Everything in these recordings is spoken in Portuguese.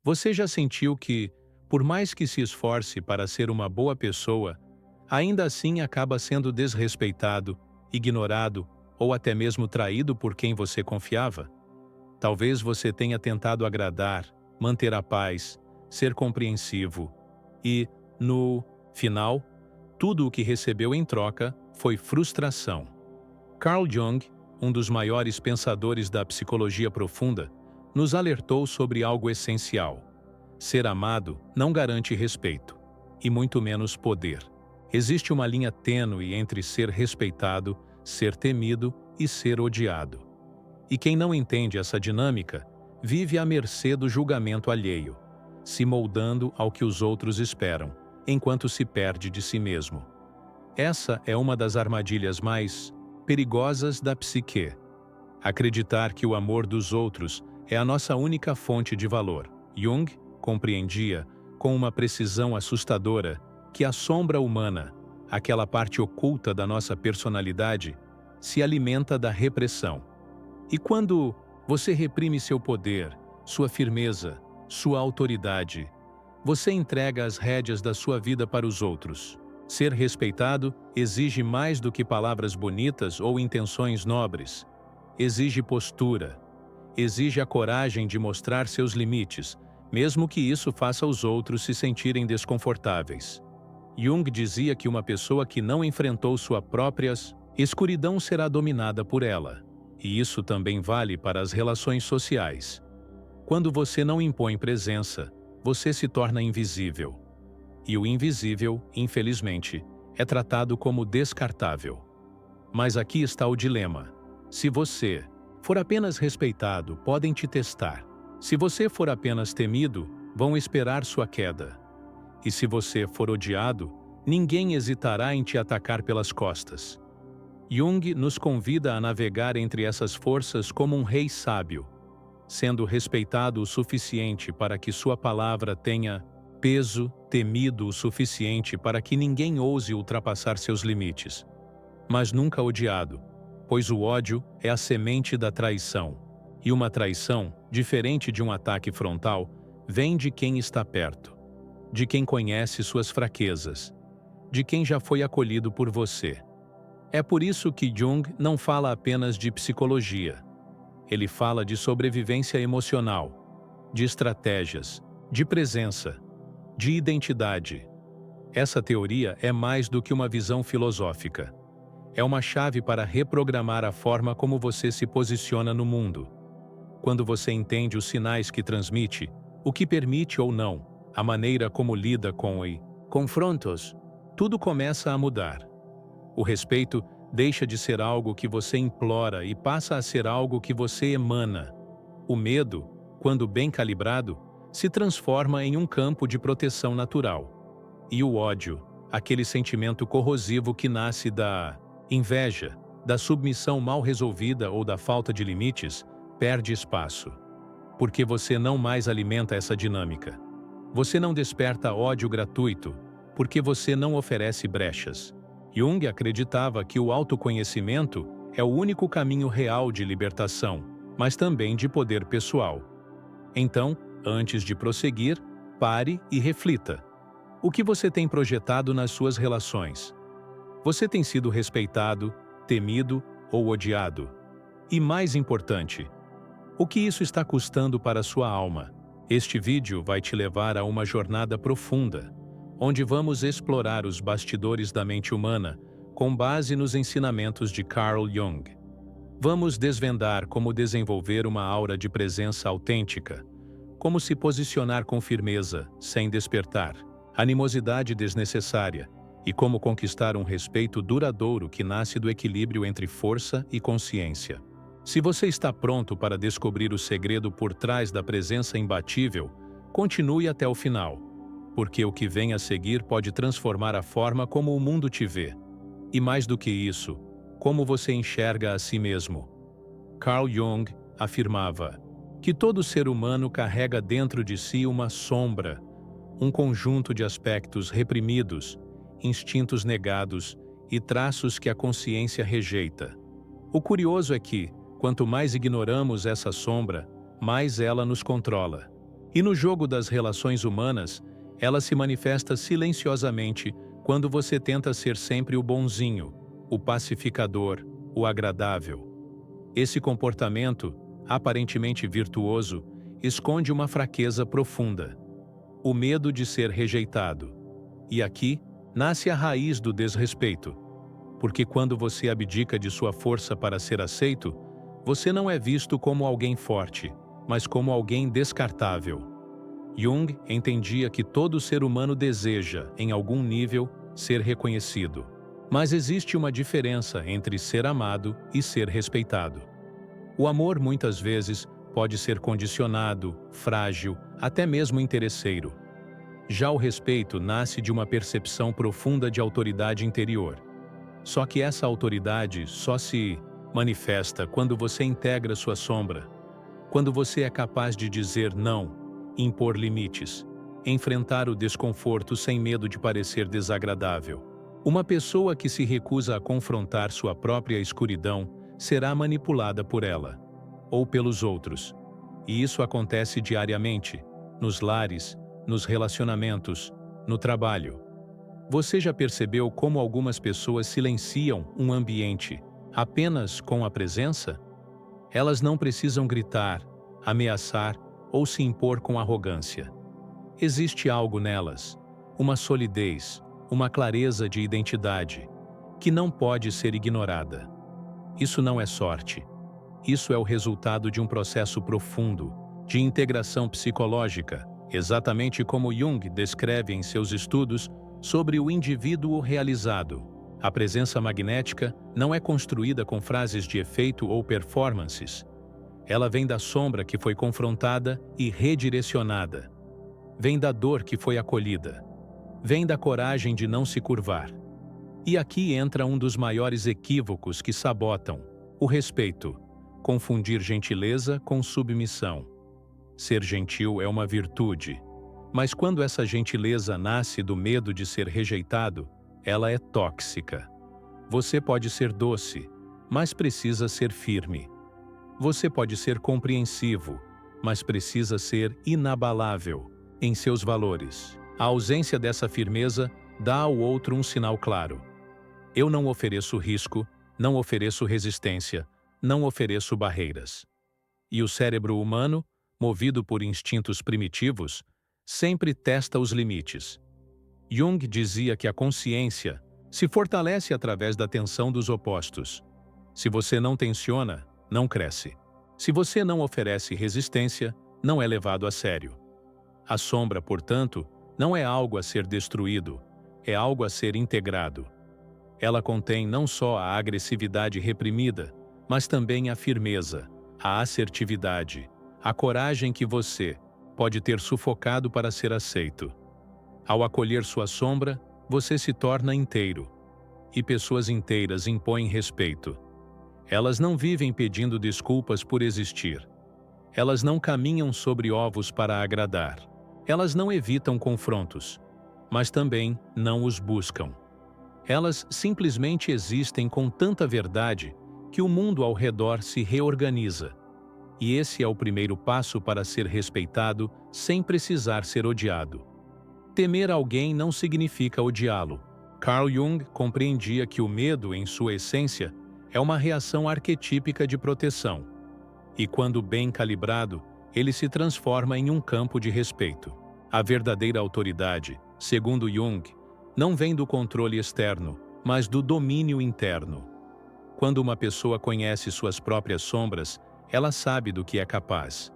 Você já sentiu que, por mais que se esforce para ser uma boa pessoa, ainda assim acaba sendo desrespeitado, ignorado ou até mesmo traído por quem você confiava? Talvez você tenha tentado agradar, manter a paz, ser compreensivo e, no final, tudo o que recebeu em troca foi frustração. Carl Jung, um dos maiores pensadores da psicologia profunda, nos alertou sobre algo essencial. Ser amado não garante respeito, e muito menos poder. Existe uma linha tênue entre ser respeitado, ser temido e ser odiado. E quem não entende essa dinâmica, vive à mercê do julgamento alheio, se moldando ao que os outros esperam, enquanto se perde de si mesmo. Essa é uma das armadilhas mais perigosas da psique. Acreditar que o amor dos outros é a nossa única fonte de valor. Jung compreendia, com uma precisão assustadora, que a sombra humana, aquela parte oculta da nossa personalidade, se alimenta da repressão. E quando você reprime seu poder, sua firmeza, sua autoridade, você entrega as rédeas da sua vida para os outros. Ser respeitado exige mais do que palavras bonitas ou intenções nobres. Exige postura. Exige a coragem de mostrar seus limites, mesmo que isso faça os outros se sentirem desconfortáveis. Jung dizia que uma pessoa que não enfrentou sua própria escuridão será dominada por ela. E isso também vale para as relações sociais. Quando você não impõe presença, você se torna invisível. E o invisível, infelizmente, é tratado como descartável. Mas aqui está o dilema. Se você for apenas respeitado, podem te testar. Se você for apenas temido, vão esperar sua queda. E se você for odiado, ninguém hesitará em te atacar pelas costas. Jung nos convida a navegar entre essas forças como um rei sábio, sendo respeitado o suficiente para que sua palavra tenha peso, temido o suficiente para que ninguém ouse ultrapassar seus limites, mas nunca odiado, pois o ódio é a semente da traição, e uma traição, diferente de um ataque frontal, vem de quem está perto, de quem conhece suas fraquezas, de quem já foi acolhido por você. É por isso que Jung não fala apenas de psicologia. Ele fala de sobrevivência emocional, de estratégias, de presença, de identidade. Essa teoria é mais do que uma visão filosófica. É uma chave para reprogramar a forma como você se posiciona no mundo. Quando você entende os sinais que transmite, o que permite ou não, a maneira como lida com confrontos, tudo começa a mudar. O respeito deixa de ser algo que você implora e passa a ser algo que você emana. O medo, quando bem calibrado, se transforma em um campo de proteção natural. E o ódio, aquele sentimento corrosivo que nasce da inveja, da submissão mal resolvida ou da falta de limites, perde espaço. Porque você não mais alimenta essa dinâmica. Você não desperta ódio gratuito, porque você não oferece brechas. Jung acreditava que o autoconhecimento é o único caminho real de libertação, mas também de poder pessoal. Então, antes de prosseguir, pare e reflita. O que você tem projetado nas suas relações? Você tem sido respeitado, temido ou odiado? E mais importante, o que isso está custando para a sua alma? Este vídeo vai te levar a uma jornada profunda, onde vamos explorar os bastidores da mente humana com base nos ensinamentos de Carl Jung. Vamos desvendar como desenvolver uma aura de presença autêntica, como se posicionar com firmeza, sem despertar animosidade desnecessária, e como conquistar um respeito duradouro que nasce do equilíbrio entre força e consciência. Se você está pronto para descobrir o segredo por trás da presença imbatível, continue até o final, porque o que vem a seguir pode transformar a forma como o mundo te vê. E mais do que isso, como você enxerga a si mesmo. Carl Jung afirmava que todo ser humano carrega dentro de si uma sombra, um conjunto de aspectos reprimidos, instintos negados e traços que a consciência rejeita. O curioso é que, quanto mais ignoramos essa sombra, mais ela nos controla. E no jogo das relações humanas, ela se manifesta silenciosamente quando você tenta ser sempre o bonzinho, o pacificador, o agradável. Esse comportamento, aparentemente virtuoso, esconde uma fraqueza profunda: o medo de ser rejeitado. E aqui nasce a raiz do desrespeito. Porque quando você abdica de sua força para ser aceito, você não é visto como alguém forte, mas como alguém descartável. Jung entendia que todo ser humano deseja, em algum nível, ser reconhecido. Mas existe uma diferença entre ser amado e ser respeitado. O amor, muitas vezes, pode ser condicionado, frágil, até mesmo interesseiro. Já o respeito nasce de uma percepção profunda de autoridade interior. Só que essa autoridade só se manifesta quando você integra sua sombra, quando você é capaz de dizer não, impor limites, enfrentar o desconforto sem medo de parecer desagradável. Uma pessoa que se recusa a confrontar sua própria escuridão será manipulada por ela, ou pelos outros. E isso acontece diariamente, nos lares, nos relacionamentos, no trabalho. Você já percebeu como algumas pessoas silenciam um ambiente apenas com a presença? Elas não precisam gritar, ameaçar ou se impor com arrogância. Existe algo nelas, uma solidez, uma clareza de identidade, que não pode ser ignorada. Isso não é sorte. Isso é o resultado de um processo profundo, de integração psicológica, exatamente como Jung descreve em seus estudos sobre o indivíduo realizado. A presença magnética não é construída com frases de efeito ou performances. Ela vem da sombra que foi confrontada e redirecionada. Vem da dor que foi acolhida. Vem da coragem de não se curvar. E aqui entra um dos maiores equívocos que sabotam: o respeito. Confundir gentileza com submissão. Ser gentil é uma virtude, mas quando essa gentileza nasce do medo de ser rejeitado, ela é tóxica. Você pode ser doce, mas precisa ser firme. Você pode ser compreensivo, mas precisa ser inabalável em seus valores. A ausência dessa firmeza dá ao outro um sinal claro: eu não ofereço risco, não ofereço resistência, não ofereço barreiras. E o cérebro humano, movido por instintos primitivos, sempre testa os limites. Jung dizia que a consciência se fortalece através da tensão dos opostos. Se você não tensiona, não cresce. Se você não oferece resistência, não é levado a sério. A sombra, portanto, não é algo a ser destruído, é algo a ser integrado. Ela contém não só a agressividade reprimida, mas também a firmeza, a assertividade, a coragem que você pode ter sufocado para ser aceito. Ao acolher sua sombra, você se torna inteiro. E pessoas inteiras impõem respeito. Elas não vivem pedindo desculpas por existir. Elas não caminham sobre ovos para agradar. Elas não evitam confrontos, mas também não os buscam. Elas simplesmente existem com tanta verdade que o mundo ao redor se reorganiza. E esse é o primeiro passo para ser respeitado sem precisar ser odiado. Temer alguém não significa odiá-lo. Carl Jung compreendia que o medo, em sua essência, é uma reação arquetípica de proteção. E quando bem calibrado, ele se transforma em um campo de respeito. A verdadeira autoridade, segundo Jung, não vem do controle externo, mas do domínio interno. Quando uma pessoa conhece suas próprias sombras, ela sabe do que é capaz.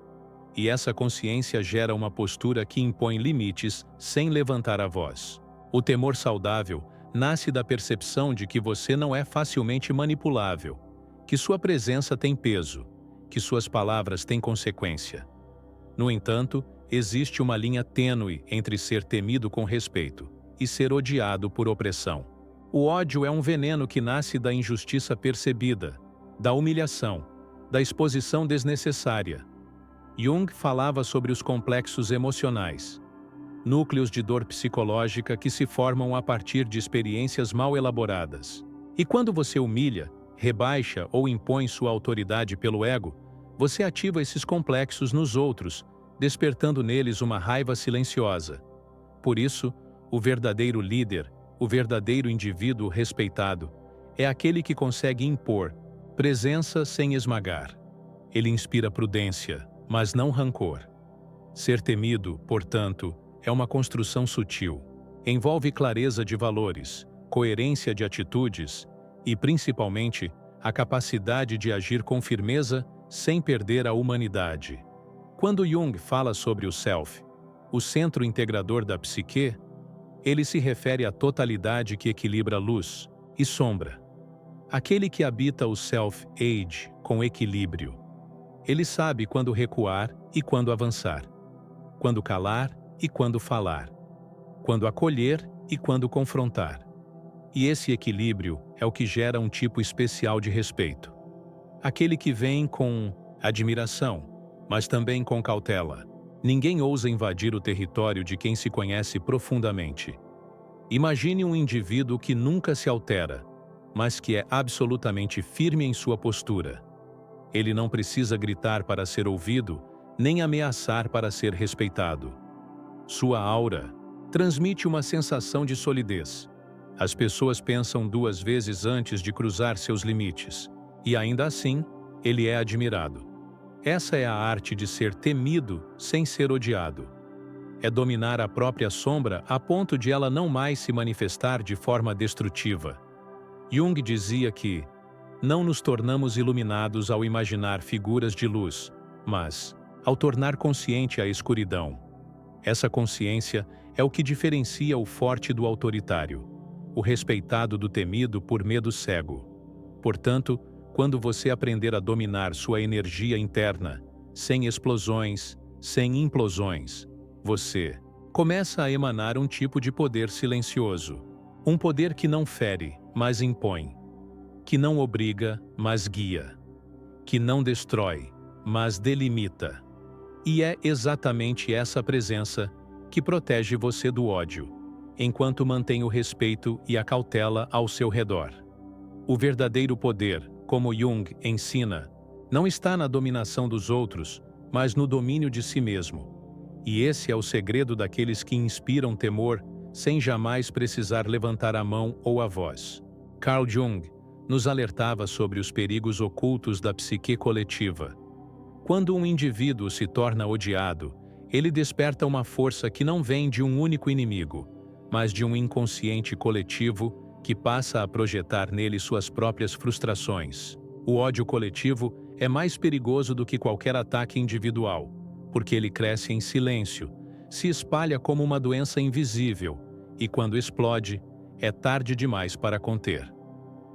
E essa consciência gera uma postura que impõe limites sem levantar a voz. O temor saudável nasce da percepção de que você não é facilmente manipulável, que sua presença tem peso, que suas palavras têm consequência. No entanto, existe uma linha tênue entre ser temido com respeito e ser odiado por opressão. O ódio é um veneno que nasce da injustiça percebida, da humilhação, da exposição desnecessária. Jung falava sobre os complexos emocionais, núcleos de dor psicológica que se formam a partir de experiências mal elaboradas. E quando você humilha, rebaixa ou impõe sua autoridade pelo ego, você ativa esses complexos nos outros, despertando neles uma raiva silenciosa. Por isso, o verdadeiro líder, o verdadeiro indivíduo respeitado, é aquele que consegue impor presença sem esmagar. Ele inspira prudência, mas não rancor. Ser temido, portanto, é uma construção sutil. Envolve clareza de valores, coerência de atitudes e, principalmente, a capacidade de agir com firmeza sem perder a humanidade. Quando Jung fala sobre o Self, o centro integrador da psique, ele se refere à totalidade que equilibra luz e sombra. Aquele que habita o Self-Age com equilíbrio. Ele sabe quando recuar e quando avançar, quando calar e quando falar, quando acolher e quando confrontar. E esse equilíbrio é o que gera um tipo especial de respeito. Aquele que vem com admiração, mas também com cautela. Ninguém ousa invadir o território de quem se conhece profundamente. Imagine um indivíduo que nunca se altera, mas que é absolutamente firme em sua postura. Ele não precisa gritar para ser ouvido, nem ameaçar para ser respeitado. Sua aura transmite uma sensação de solidez. As pessoas pensam duas vezes antes de cruzar seus limites, e ainda assim, ele é admirado. Essa é a arte de ser temido sem ser odiado. É dominar a própria sombra a ponto de ela não mais se manifestar de forma destrutiva. Jung dizia que não nos tornamos iluminados ao imaginar figuras de luz, mas ao tornar consciente a escuridão. Essa consciência é o que diferencia o forte do autoritário, o respeitado do temido por medo cego. Portanto, quando você aprender a dominar sua energia interna, sem explosões, sem implosões, você começa a emanar um tipo de poder silencioso. Um poder que não fere, mas impõe. Que não obriga, mas guia. Que não destrói, mas delimita. E é exatamente essa presença que protege você do ódio, enquanto mantém o respeito e a cautela ao seu redor. O verdadeiro poder, como Jung ensina, não está na dominação dos outros, mas no domínio de si mesmo. E esse é o segredo daqueles que inspiram temor sem jamais precisar levantar a mão ou a voz. Carl Jung nos alertava sobre os perigos ocultos da psique coletiva. Quando um indivíduo se torna odiado, ele desperta uma força que não vem de um único inimigo, mas de um inconsciente coletivo que passa a projetar nele suas próprias frustrações. O ódio coletivo é mais perigoso do que qualquer ataque individual, porque ele cresce em silêncio, se espalha como uma doença invisível, e quando explode, é tarde demais para conter.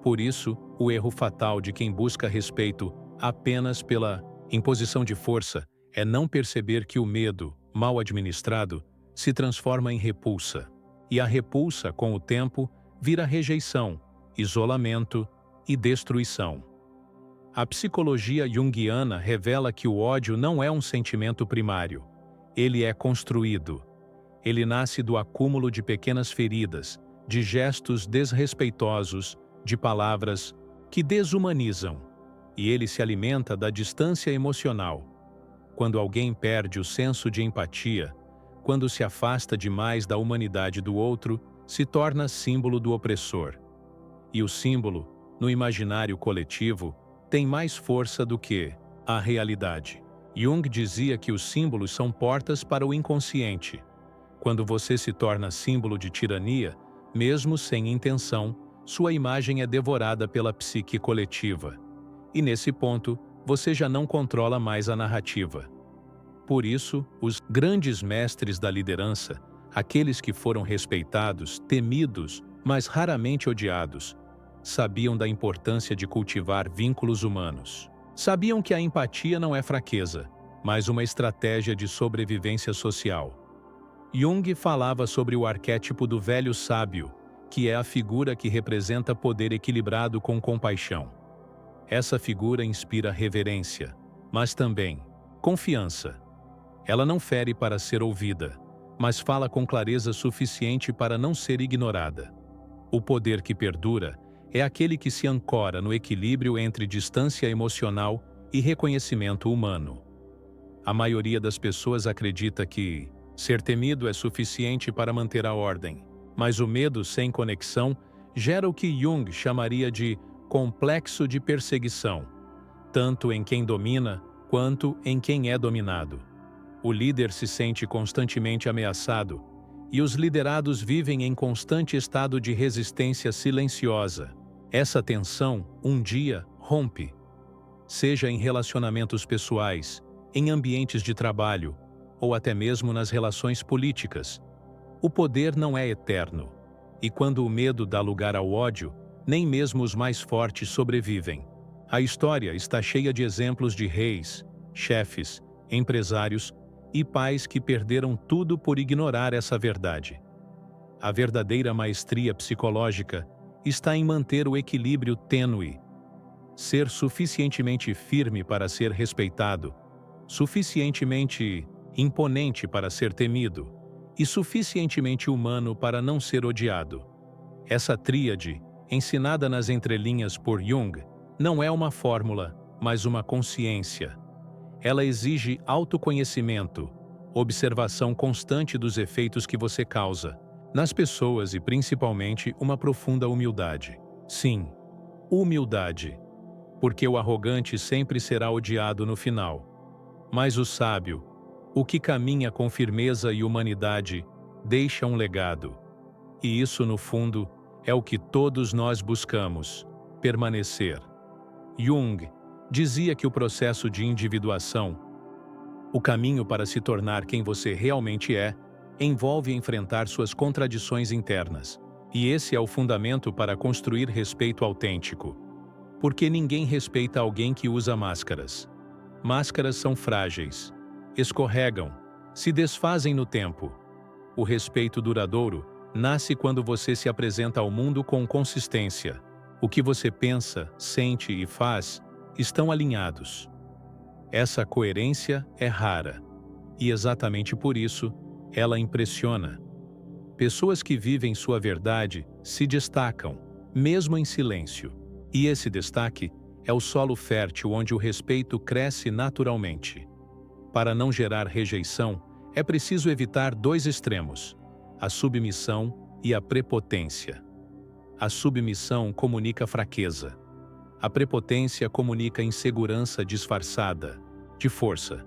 Por isso, o erro fatal de quem busca respeito apenas pela imposição de força é não perceber que o medo, mal administrado, se transforma em repulsa. E a repulsa, com o tempo, vira rejeição, isolamento e destruição. A psicologia junguiana revela que o ódio não é um sentimento primário. Ele é construído. Ele nasce do acúmulo de pequenas feridas, de gestos desrespeitosos, de palavras que desumanizam. E ele se alimenta da distância emocional. Quando alguém perde o senso de empatia, quando se afasta demais da humanidade do outro, se torna símbolo do opressor. E o símbolo, no imaginário coletivo, tem mais força do que a realidade. Jung dizia que os símbolos são portas para o inconsciente. Quando você se torna símbolo de tirania, mesmo sem intenção, sua imagem é devorada pela psique coletiva. E nesse ponto, você já não controla mais a narrativa. Por isso, os grandes mestres da liderança, aqueles que foram respeitados, temidos, mas raramente odiados, sabiam da importância de cultivar vínculos humanos. Sabiam que a empatia não é fraqueza, mas uma estratégia de sobrevivência social. Jung falava sobre o arquétipo do velho sábio, que é a figura que representa poder equilibrado com compaixão. Essa figura inspira reverência, mas também confiança. Ela não fere para ser ouvida, mas fala com clareza suficiente para não ser ignorada. O poder que perdura é aquele que se ancora no equilíbrio entre distância emocional e reconhecimento humano. A maioria das pessoas acredita que ser temido é suficiente para manter a ordem, mas o medo sem conexão gera o que Jung chamaria de complexo de perseguição, tanto em quem domina quanto em quem é dominado. O líder se sente constantemente ameaçado e os liderados vivem em constante estado de resistência silenciosa. Essa tensão, um dia, rompe. Seja em relacionamentos pessoais, em ambientes de trabalho ou até mesmo nas relações políticas. O poder não é eterno, e quando o medo dá lugar ao ódio, nem mesmo os mais fortes sobrevivem. A história está cheia de exemplos de reis, chefes, empresários e pais que perderam tudo por ignorar essa verdade. A verdadeira maestria psicológica está em manter o equilíbrio tênue, ser suficientemente firme para ser respeitado, suficientemente imponente para ser temido e suficientemente humano para não ser odiado. Essa tríade, ensinada nas entrelinhas por Jung, não é uma fórmula, mas uma consciência. Ela exige autoconhecimento, observação constante dos efeitos que você causa nas pessoas e principalmente uma profunda humildade. Sim, humildade, porque o arrogante sempre será odiado no final. Mas o sábio, o que caminha com firmeza e humanidade, deixa um legado. E isso, no fundo, é o que todos nós buscamos: permanecer. Jung dizia que o processo de individuação, o caminho para se tornar quem você realmente é, envolve enfrentar suas contradições internas. E esse é o fundamento para construir respeito autêntico. Porque ninguém respeita alguém que usa máscaras. Máscaras são frágeis, escorregam, se desfazem no tempo. O respeito duradouro nasce quando você se apresenta ao mundo com consistência. O que você pensa, sente e faz estão alinhados. Essa coerência é rara, e exatamente por isso, ela impressiona. Pessoas que vivem sua verdade se destacam, mesmo em silêncio. E esse destaque é o solo fértil onde o respeito cresce naturalmente. Para não gerar rejeição, é preciso evitar dois extremos: a submissão e a prepotência. A submissão comunica fraqueza. A prepotência comunica insegurança disfarçada, de força.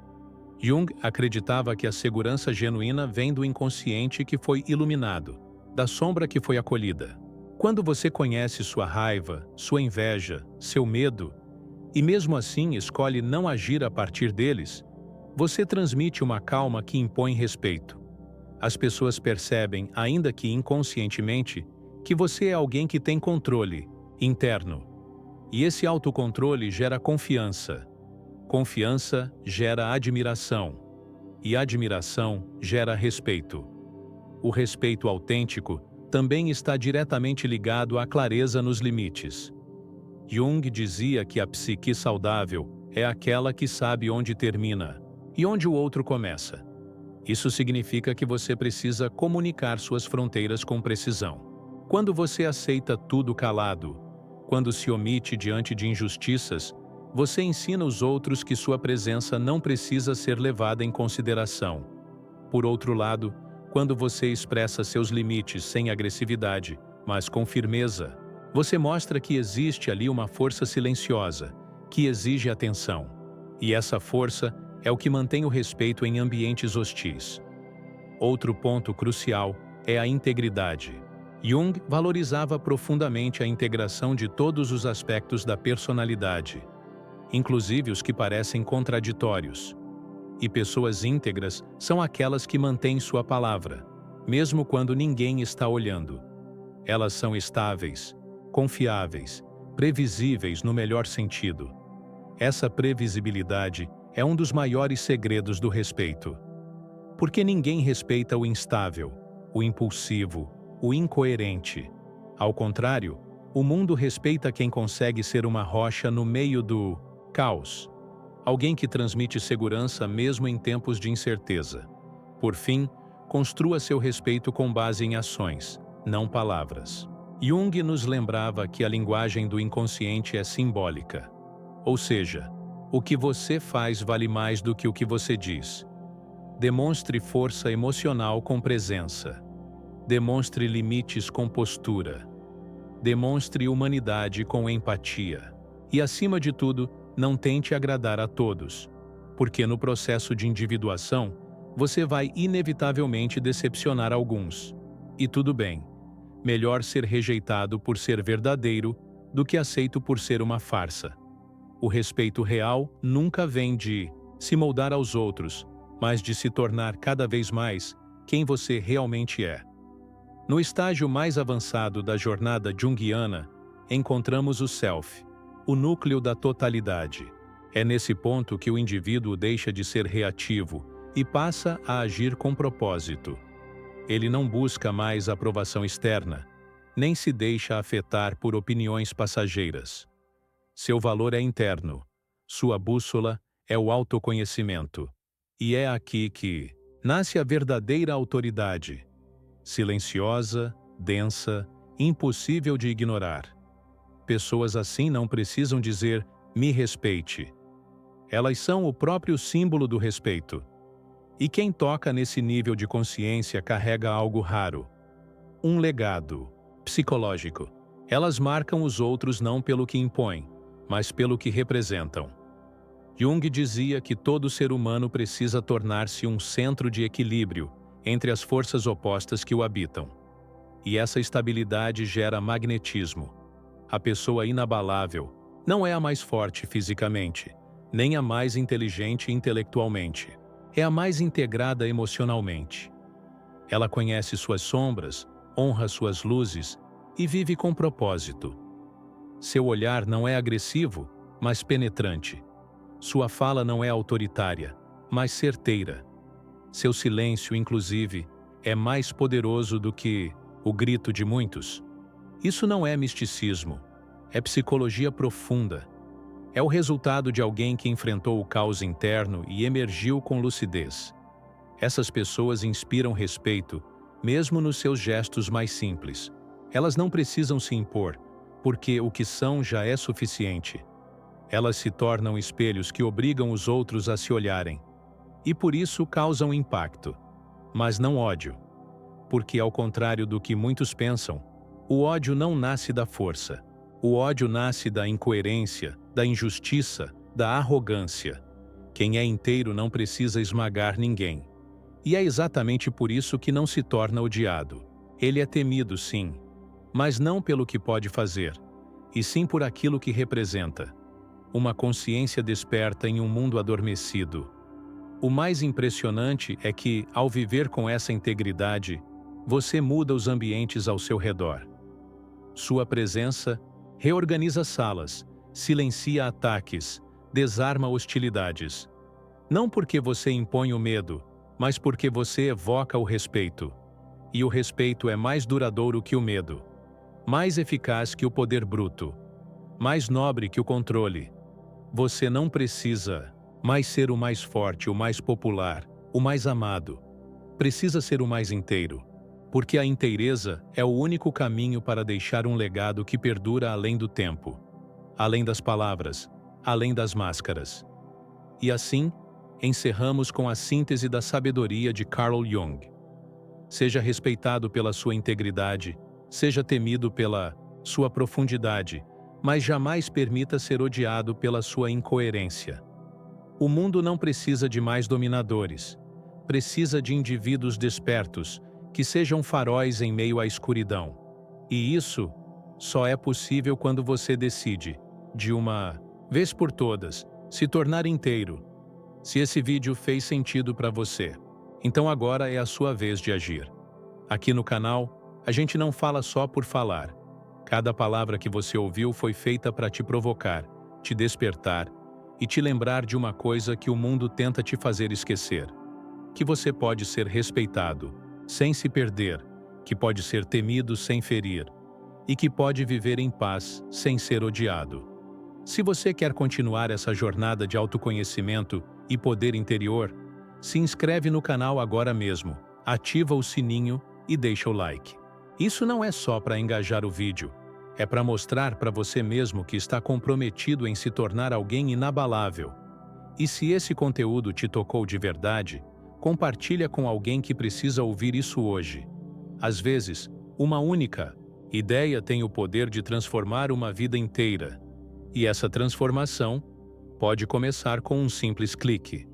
Jung acreditava que a segurança genuína vem do inconsciente que foi iluminado, da sombra que foi acolhida. Quando você conhece sua raiva, sua inveja, seu medo, e mesmo assim escolhe não agir a partir deles, você transmite uma calma que impõe respeito. As pessoas percebem, ainda que inconscientemente, que você é alguém que tem controle interno. E esse autocontrole gera confiança. Confiança gera admiração. E admiração gera respeito. O respeito autêntico também está diretamente ligado à clareza nos limites. Jung dizia que a psique saudável é aquela que sabe onde termina e onde o outro começa. Isso significa que você precisa comunicar suas fronteiras com precisão. Quando você aceita tudo calado, quando se omite diante de injustiças, você ensina os outros que sua presença não precisa ser levada em consideração. Por outro lado, quando você expressa seus limites sem agressividade, mas com firmeza, você mostra que existe ali uma força silenciosa, que exige atenção. E essa força é o que mantém o respeito em ambientes hostis. Outro ponto crucial é a integridade. Jung valorizava profundamente a integração de todos os aspectos da personalidade, inclusive os que parecem contraditórios. E pessoas íntegras são aquelas que mantêm sua palavra, mesmo quando ninguém está olhando. Elas são estáveis, confiáveis, previsíveis no melhor sentido. Essa previsibilidade é um dos maiores segredos do respeito. Porque ninguém respeita o instável, o impulsivo, o incoerente. Ao contrário, o mundo respeita quem consegue ser uma rocha no meio do caos. Alguém que transmite segurança mesmo em tempos de incerteza. Por fim, construa seu respeito com base em ações, não palavras. Jung nos lembrava que a linguagem do inconsciente é simbólica. Ou seja, O que você faz vale mais do que o que você diz. Demonstre força emocional com presença. Demonstre limites com postura. Demonstre humanidade com empatia. E, acima de tudo, não tente agradar a todos, porque no processo de individuação, você vai inevitavelmente decepcionar alguns. E tudo bem. Melhor ser rejeitado por ser verdadeiro do que aceito por ser uma farsa. O respeito real nunca vem de se moldar aos outros, mas de se tornar cada vez mais quem você realmente é. No estágio mais avançado da jornada junguiana, encontramos o self, o núcleo da totalidade. É nesse ponto que o indivíduo deixa de ser reativo e passa a agir com propósito. Ele não busca mais aprovação externa, nem se deixa afetar por opiniões passageiras. Seu valor é interno, sua bússola é o autoconhecimento. E é aqui que nasce a verdadeira autoridade, silenciosa, densa, impossível de ignorar. Pessoas assim não precisam dizer, me respeite. Elas são o próprio símbolo do respeito. E quem toca nesse nível de consciência carrega algo raro. Um legado psicológico. Elas marcam os outros não pelo que impõem, mas pelo que representam. Jung dizia que todo ser humano precisa tornar-se um centro de equilíbrio entre as forças opostas que o habitam. E essa estabilidade gera magnetismo. A pessoa inabalável não é a mais forte fisicamente, nem a mais inteligente intelectualmente. É a mais integrada emocionalmente. Ela conhece suas sombras, honra suas luzes e vive com propósito. Seu olhar não é agressivo, mas penetrante. Sua fala não é autoritária, mas certeira. Seu silêncio, inclusive, é mais poderoso do que o grito de muitos. Isso não é misticismo, é psicologia profunda. É o resultado de alguém que enfrentou o caos interno e emergiu com lucidez. Essas pessoas inspiram respeito, mesmo nos seus gestos mais simples. Elas não precisam se impor, porque o que são já é suficiente. Elas se tornam espelhos que obrigam os outros a se olharem. E por isso causam impacto. Mas não ódio. Porque, ao contrário do que muitos pensam, o ódio não nasce da força. O ódio nasce da incoerência, da injustiça, da arrogância. Quem é inteiro não precisa esmagar ninguém. E é exatamente por isso que não se torna odiado. Ele é temido, sim, mas não pelo que pode fazer, e sim por aquilo que representa. Uma consciência desperta em um mundo adormecido. O mais impressionante é que, ao viver com essa integridade, você muda os ambientes ao seu redor. Sua presença reorganiza salas, silencia ataques, desarma hostilidades. Não porque você impõe o medo, mas porque você evoca o respeito. E o respeito é mais duradouro que o medo, mais eficaz que o poder bruto, mais nobre que o controle. Você não precisa mais ser o mais forte, o mais popular, o mais amado. Precisa ser o mais inteiro, porque a inteireza é o único caminho para deixar um legado que perdura além do tempo, além das palavras, além das máscaras. E assim, encerramos com a síntese da sabedoria de Carl Jung. Seja respeitado pela sua integridade, seja temido pela sua profundidade, mas jamais permita ser odiado pela sua incoerência. O mundo não precisa de mais dominadores. Precisa de indivíduos despertos, que sejam faróis em meio à escuridão. E isso só é possível quando você decide, de uma vez por todas, se tornar inteiro. Se esse vídeo fez sentido para você, então agora é a sua vez de agir. Aqui no canal, a gente não fala só por falar. Cada palavra que você ouviu foi feita para te provocar, te despertar e te lembrar de uma coisa que o mundo tenta te fazer esquecer: que você pode ser respeitado, sem se perder, que pode ser temido sem ferir, e que pode viver em paz sem ser odiado. Se você quer continuar essa jornada de autoconhecimento e poder interior, se inscreve no canal agora mesmo, ativa o sininho e deixa o like. Isso não é só para engajar o vídeo, É para mostrar para você mesmo que está comprometido em se tornar alguém inabalável. E se esse conteúdo te tocou de verdade, compartilha com alguém que precisa ouvir isso hoje. Às vezes, uma única ideia tem o poder de transformar uma vida inteira. E essa transformação pode começar com um simples clique.